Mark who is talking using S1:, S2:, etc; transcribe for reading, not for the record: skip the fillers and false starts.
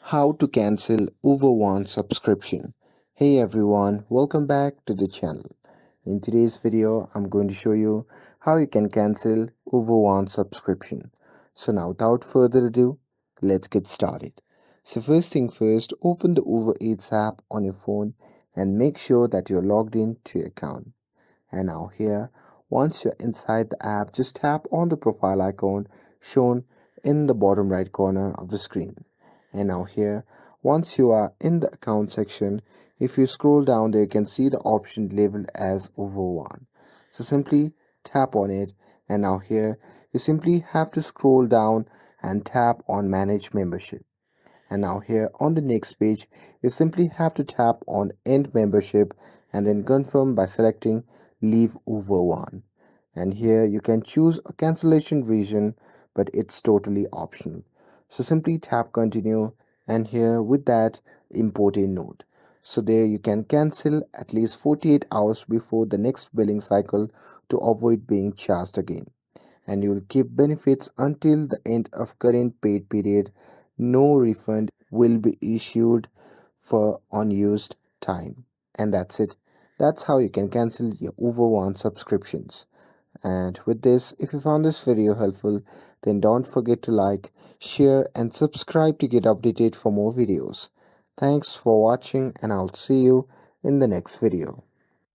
S1: How to cancel over one subscription. Hey everyone, welcome back to the channel. In today's video, I'm going to show you how you can cancel over one subscription. So now without further ado, let's get started. So first thing first, open the Uber Eats app on your phone and make sure that you're logged in to your account. And now here, once you're inside the app, just tap on the profile icon shown in the bottom right corner of the screen. And now here, once you are in the account section, if you scroll down there, you can see the option labeled as over one. So simply tap on it, and now here, you simply have to scroll down and tap on manage membership. And now here on the next page, you simply have to tap on end membership and then confirm by selecting leave over one. And here you can choose a cancellation reason, but it's totally optional. So simply tap continue, and here with that important note. So there you can cancel at least 48 hours before the next billing cycle to avoid being charged again, and you will keep benefits until the end of current paid period. No refund will be issued for unused time. And that's it. That's how you can cancel your over one subscriptions. And with this, if you found this video helpful, then don't forget to like, share, and subscribe to get updated for more videos. Thanks for watching, and I'll see you in the next video.